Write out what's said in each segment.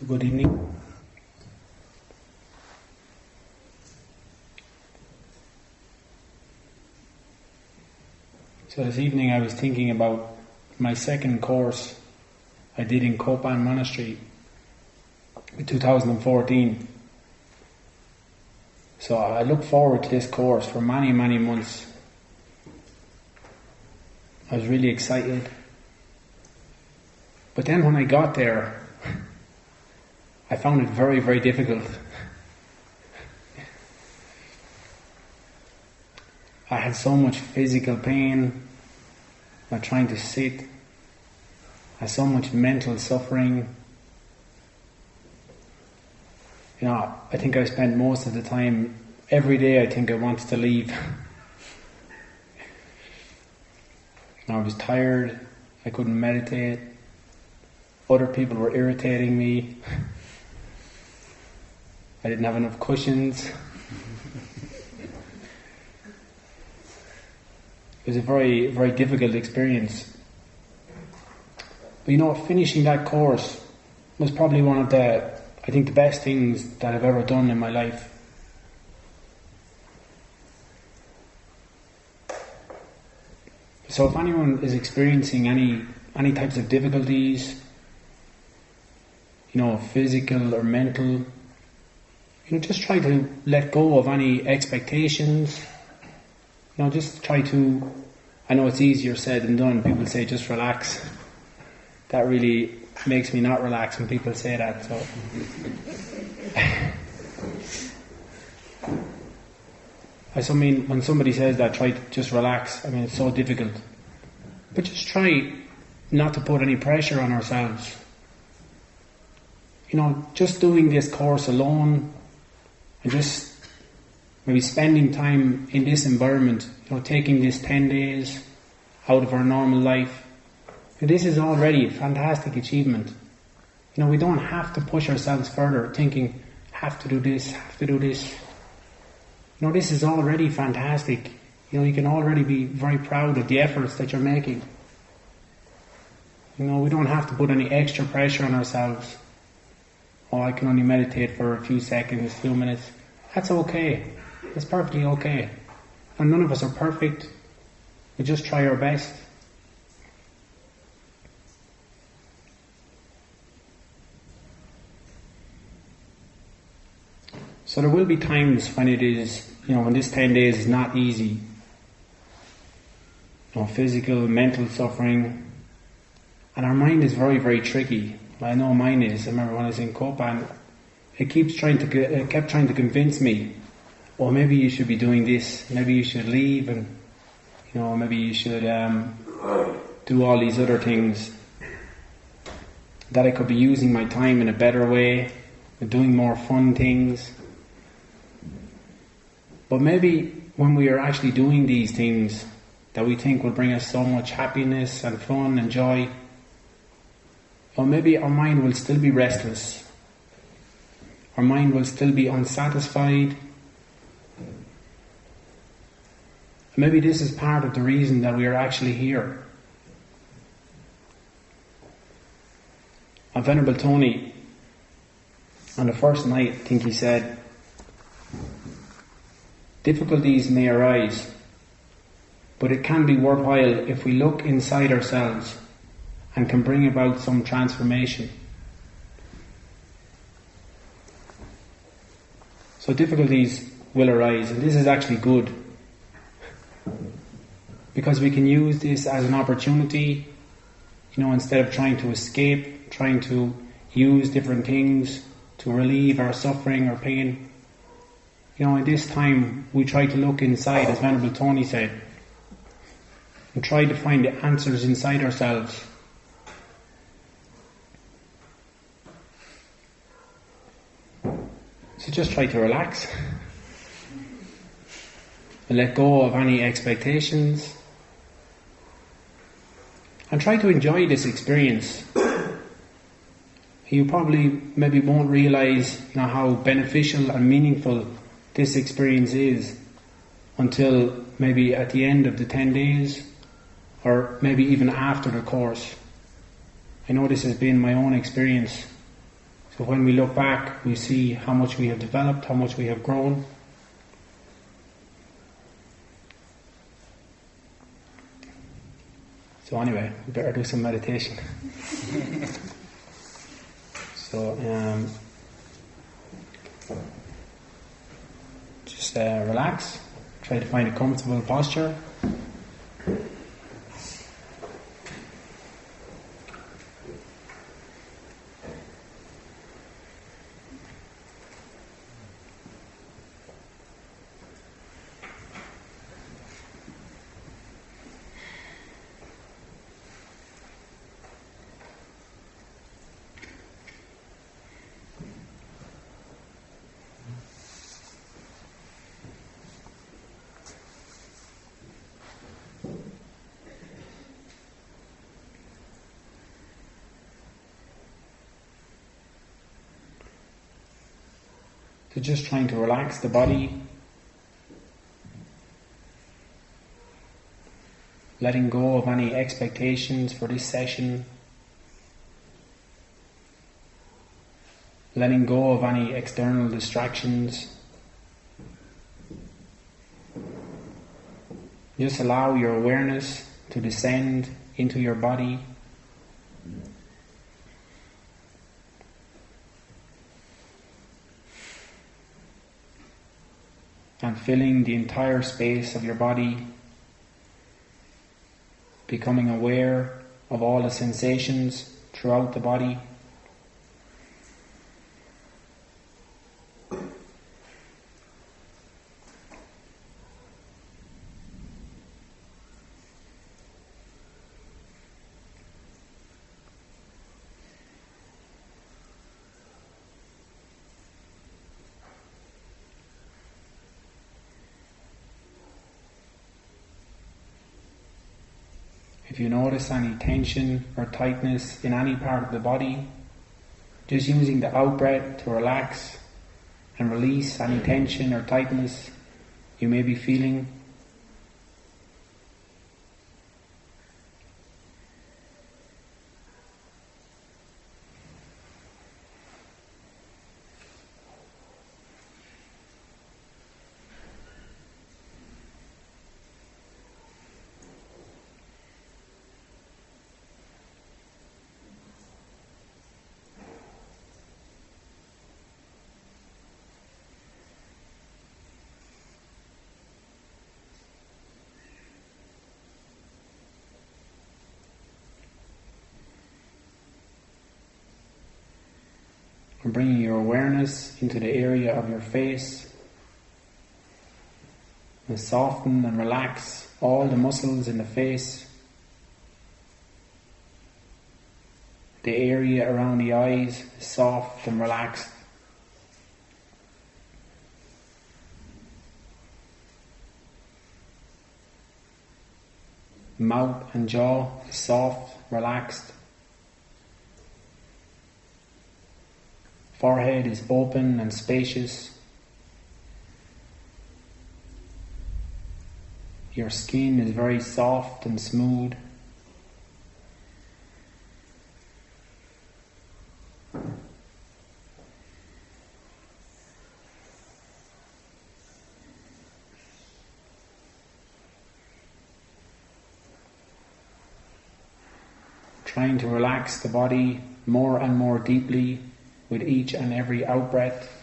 Good evening. So this evening I was thinking about my second course I did in Kopan Monastery in 2014. So I look forward to this course for many, many months. I was really excited. But then when I got there, I found it very, very difficult. I had so much physical pain, trying to sit. I had so much mental suffering. I think I spent most of the time, every day I think I wanted to leave. I was tired, I couldn't meditate. Other people were irritating me. I didn't have enough cushions. It was a very, very difficult experience. But finishing that course was probably one of the best things that I've ever done in my life. So if anyone is experiencing any types of difficulties, physical or mental, just try to let go of any expectations. Just try to, I know it's easier said than done. People say just relax. That really makes me not relax when people say that. So, when somebody says that, try to just relax. It's so difficult. But just try not to put any pressure on ourselves. Just doing this course alone and just maybe spending time in this environment, taking this 10 days out of our normal life. And this is already a fantastic achievement. We don't have to push ourselves further, thinking, have to do this. This is already fantastic. You can already be very proud of the efforts that you're making. We don't have to put any extra pressure on ourselves. Oh, I can only meditate for a few seconds, a few minutes. That's okay. It's perfectly okay. And none of us are perfect. We just try our best. So there will be times when it is, when this 10 days is not easy. Physical, mental suffering. And our mind is very, very tricky. I know mine is. I remember when I was in Kopan, it kept trying to convince me, maybe you should be doing this, maybe you should leave, and maybe you should do all these other things, that I could be using my time in a better way, and doing more fun things. But maybe when we are actually doing these things that we think will bring us so much happiness and fun and joy, or maybe our mind will still be restless. Our mind will still be unsatisfied. Maybe this is part of the reason that we are actually here. And Venerable Tony, on the first night, I think he said, difficulties may arise, but it can be worthwhile if we look inside ourselves and can bring about some transformation. So difficulties will arise, and this is actually good, because we can use this as an opportunity, instead of trying to escape, trying to use different things to relieve our suffering or pain. In this time we try to look inside, as Venerable Tony said, and try to find the answers inside ourselves. So just try to relax and let go of any expectations and try to enjoy this experience. You probably maybe won't realize how beneficial and meaningful this experience is until maybe at the end of the 10 days or maybe even after the course. I know this has been my own experience. So when we look back, we see how much we have developed, how much we have grown. So anyway, we better do some meditation. So just relax, try to find a comfortable posture. So just trying to relax the body, letting go of any expectations for this session, letting go of any external distractions. Just allow your awareness to descend into your body. And filling the entire space of your body, becoming aware of all the sensations throughout the body. If you notice any tension or tightness in any part of the body, just using the out breath to relax and release any tension or tightness you may be feeling. And bringing your awareness into the area of your face, and soften and relax all the muscles in the face, the area around the eyes is soft and relaxed. Mouth and jaw is soft, relaxed. Forehead is open and spacious. Your skin is very soft and smooth. Trying to relax the body more and more deeply with each and every out-breath.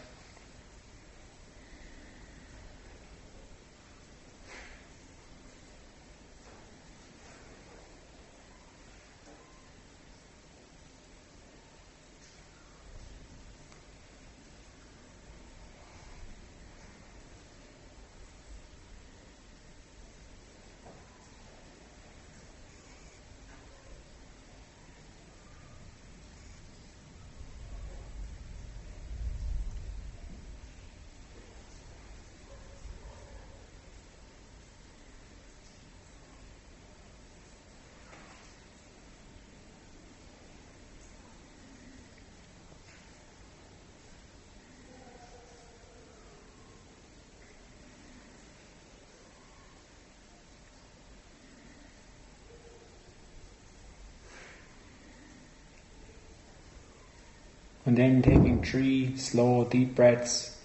And then taking 3 slow, deep breaths,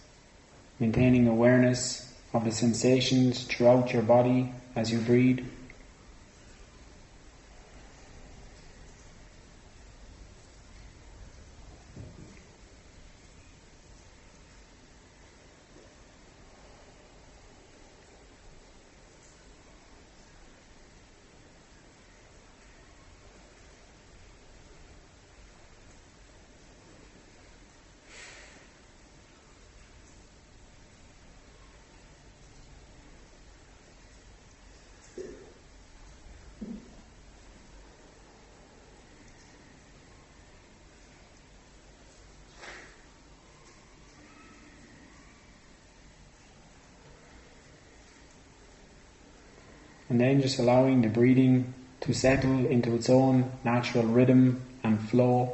maintaining awareness of the sensations throughout your body as you breathe. And then just allowing the breathing to settle into its own natural rhythm and flow.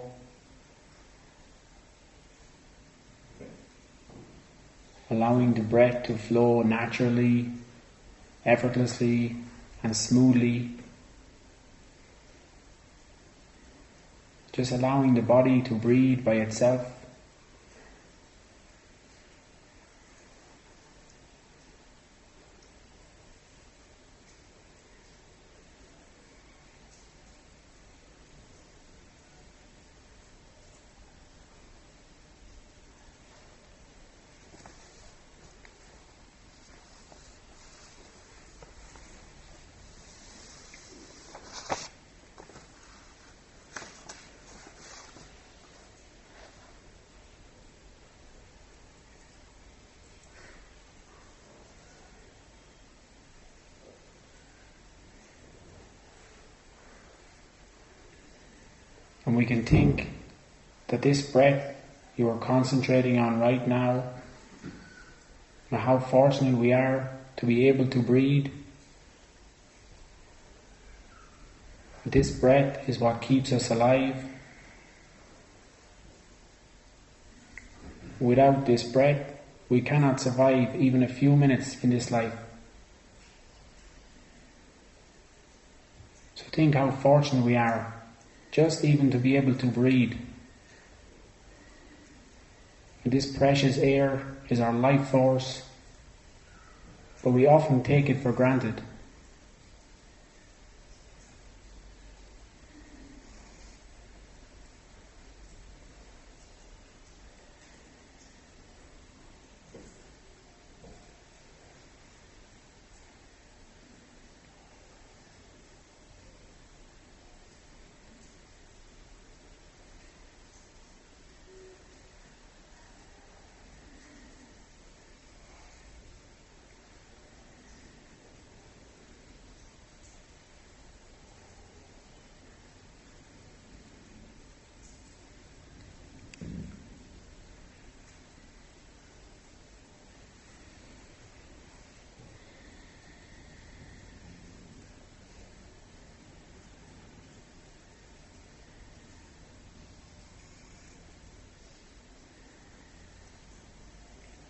Allowing the breath to flow naturally, effortlessly and smoothly. Just allowing the body to breathe by itself. And we can think that this breath you are concentrating on right now, and how fortunate we are to be able to breathe. This breath is what keeps us alive. Without this breath, we cannot survive even a few minutes in this life. So think how fortunate we are just even to be able to breathe. This precious air is our life force, but we often take it for granted.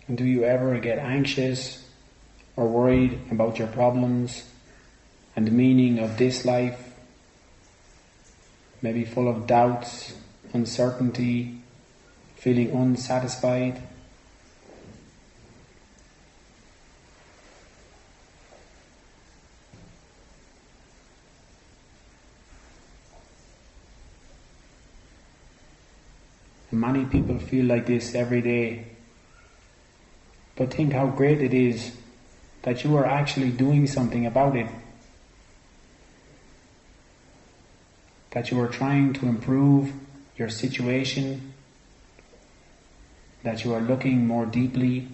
And do you ever get anxious or worried about your problems and the meaning of this life? Maybe full of doubts, uncertainty, feeling unsatisfied? And many people feel like this every day. But think how great it is that you are actually doing something about it. That you are trying to improve your situation. That you are looking more deeply.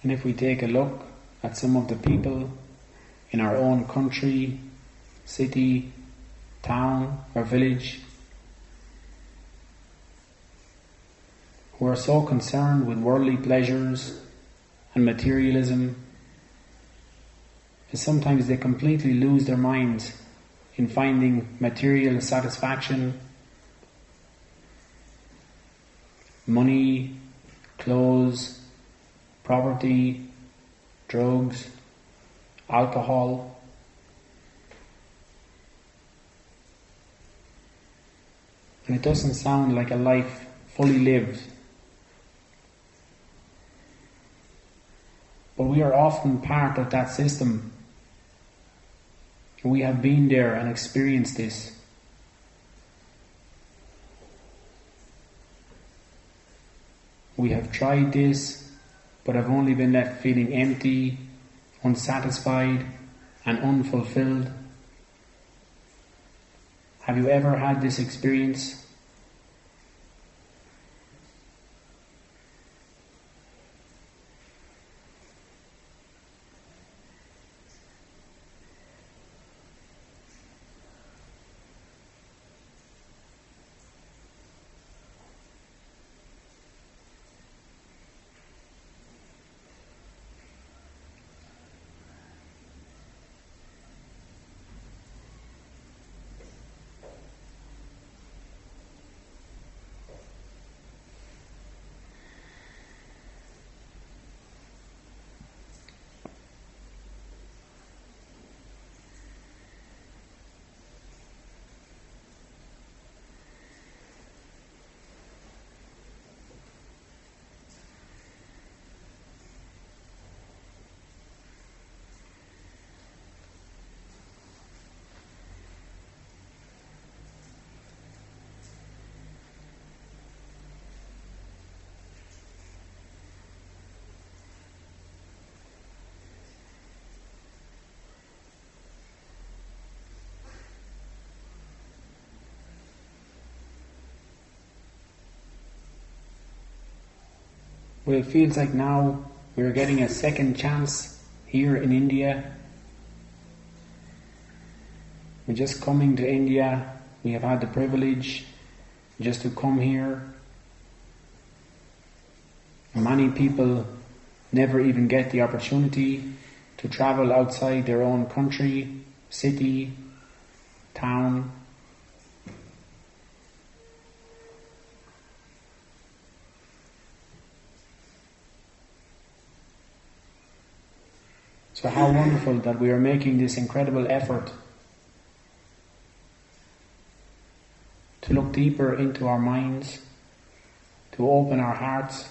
And if we take a look at some of the people in our own country, city, town or village who are so concerned with worldly pleasures and materialism, is sometimes they completely lose their minds in finding material satisfaction, money, clothes, property, drugs, alcohol. And it doesn't sound like a life fully lived. But we are often part of that system. We have been there and experienced this. We have tried this, but have only been left feeling empty, unsatisfied, and unfulfilled. Have you ever had this experience? Well, it feels like now we're getting a second chance here in India. We're just coming to India. We have had the privilege just to come here. Many people never even get the opportunity to travel outside their own country, city, town. So how wonderful that we are making this incredible effort to look deeper into our minds, to open our hearts,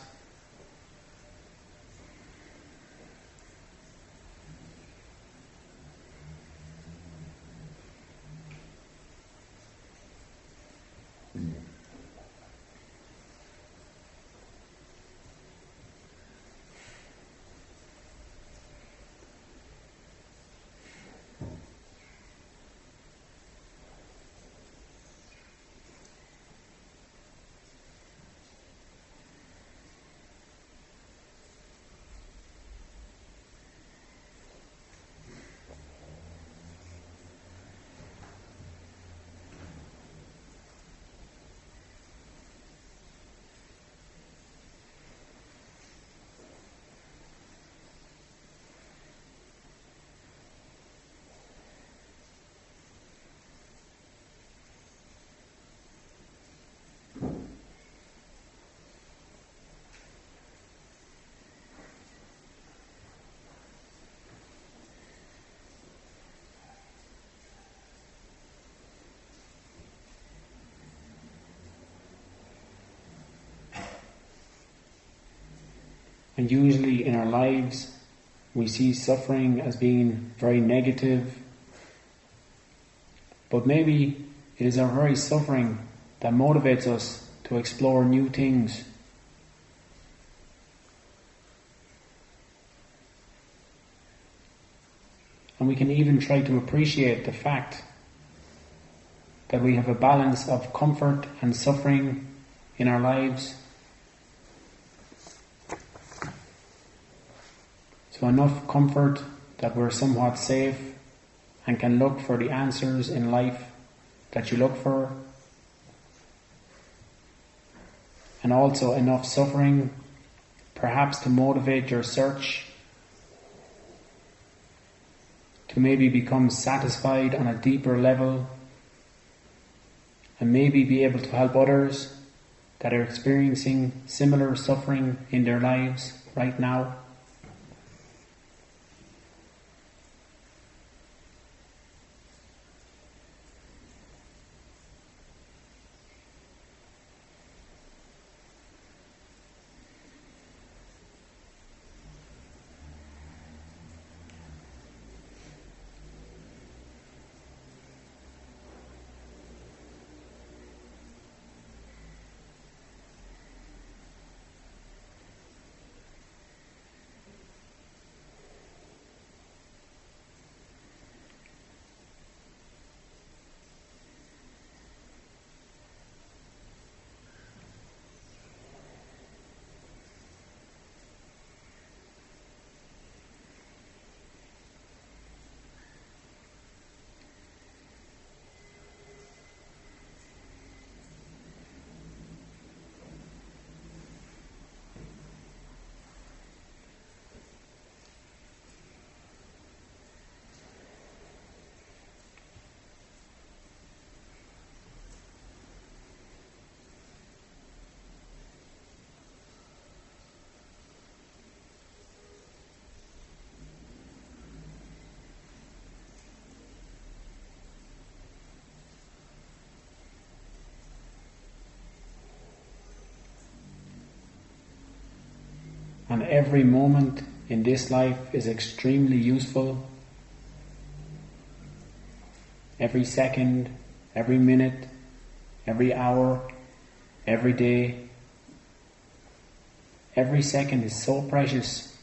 and usually in our lives we see suffering as being very negative, but maybe it is our very suffering that motivates us to explore new things. And we can even try to appreciate the fact that we have a balance of comfort and suffering in our lives. So enough comfort that we're somewhat safe and can look for the answers in life that you look for. And also enough suffering, perhaps to motivate your search, to maybe become satisfied on a deeper level, and maybe be able to help others that are experiencing similar suffering in their lives right now. And every moment in this life is extremely useful. Every second, every minute, every hour, every day. Every second is so precious.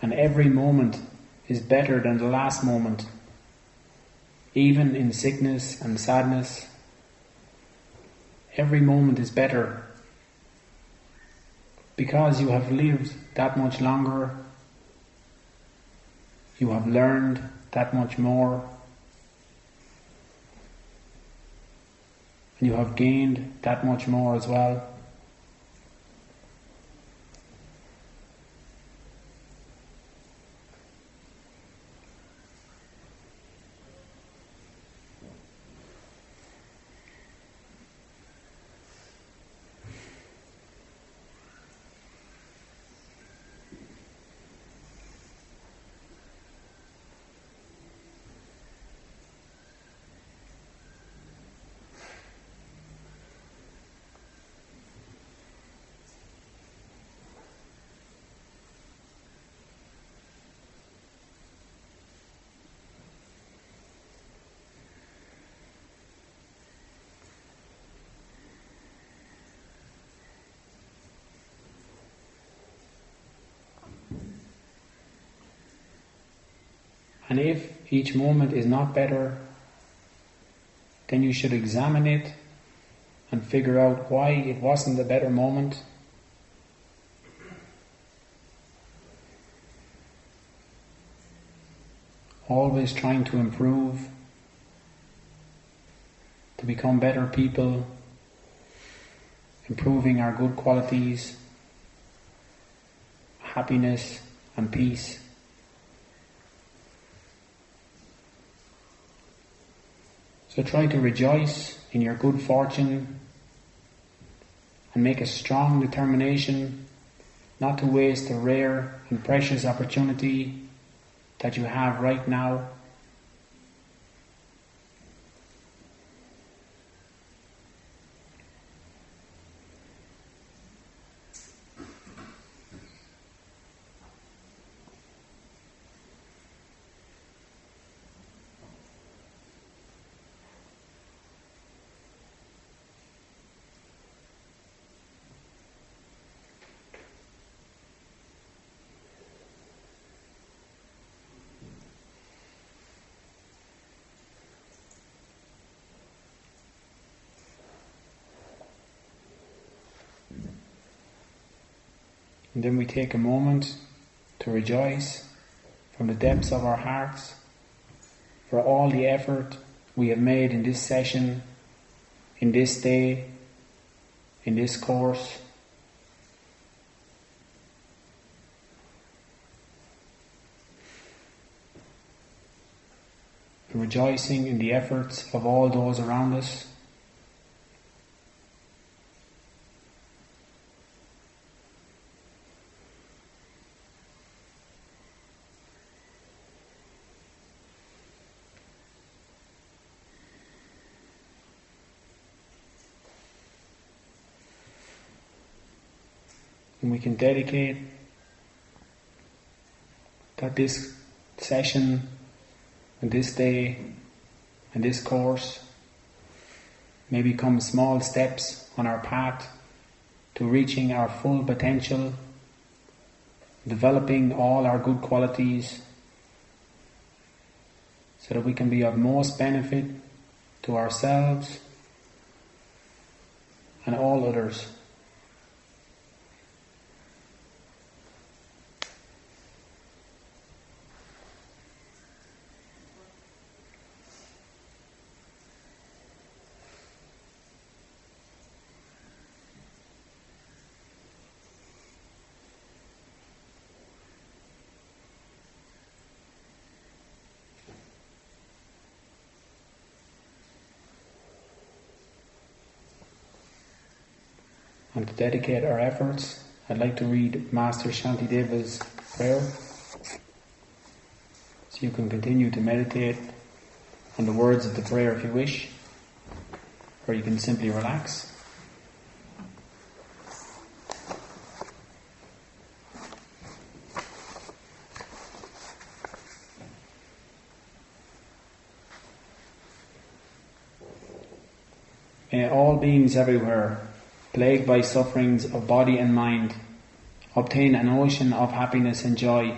And every moment is better than the last moment. Even in sickness and sadness, every moment is better. Because you have lived that much longer, you have learned that much more, and you have gained that much more as well. And if each moment is not better, then you should examine it and figure out why it wasn't a better moment. Always trying to improve, to become better people, improving our good qualities, happiness and peace. So try to rejoice in your good fortune and make a strong determination not to waste a rare and precious opportunity that you have right now. And then we take a moment to rejoice from the depths of our hearts for all the effort we have made in this session, in this day, in this course. Rejoicing in the efforts of all those around us. And we can dedicate that this session and this day and this course may become small steps on our path to reaching our full potential, developing all our good qualities so that we can be of most benefit to ourselves and all others. And to dedicate our efforts, I'd like to read Master Shantideva's prayer, so you can continue to meditate on the words of the prayer if you wish, or you can simply relax. May all beings everywhere, plagued by sufferings of body and mind, obtain an ocean of happiness and joy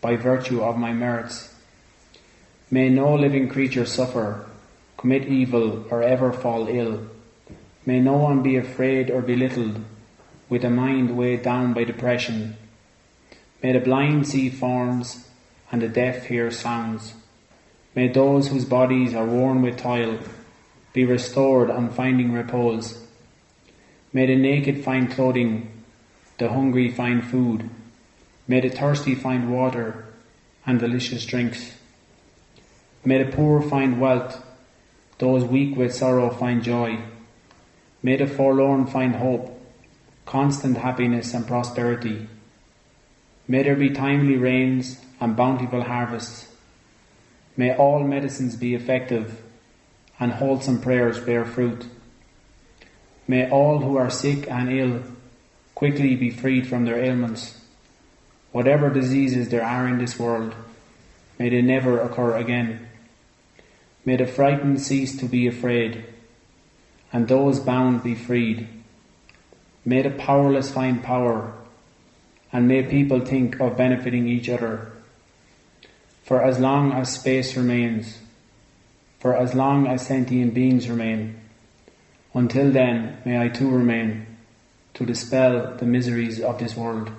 by virtue of my merits. May no living creature suffer, commit evil, or ever fall ill. May no one be afraid or belittled, with a mind weighed down by depression. May the blind see forms, and the deaf hear sounds. May those whose bodies are worn with toil be restored on finding repose. May the naked find clothing, the hungry find food. May the thirsty find water and delicious drinks. May the poor find wealth, those weak with sorrow find joy. May the forlorn find hope, constant happiness and prosperity. May there be timely rains and bountiful harvests. May all medicines be effective and wholesome prayers bear fruit. May all who are sick and ill quickly be freed from their ailments. Whatever diseases there are in this world, may they never occur again. May the frightened cease to be afraid, and those bound be freed. May the powerless find power, and may people think of benefiting each other. For as long as space remains, for as long as sentient beings remain, until then may I too remain, to dispel the miseries of this world.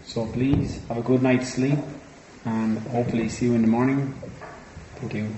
So please have a good night's sleep and hopefully see you in the morning. Thank you.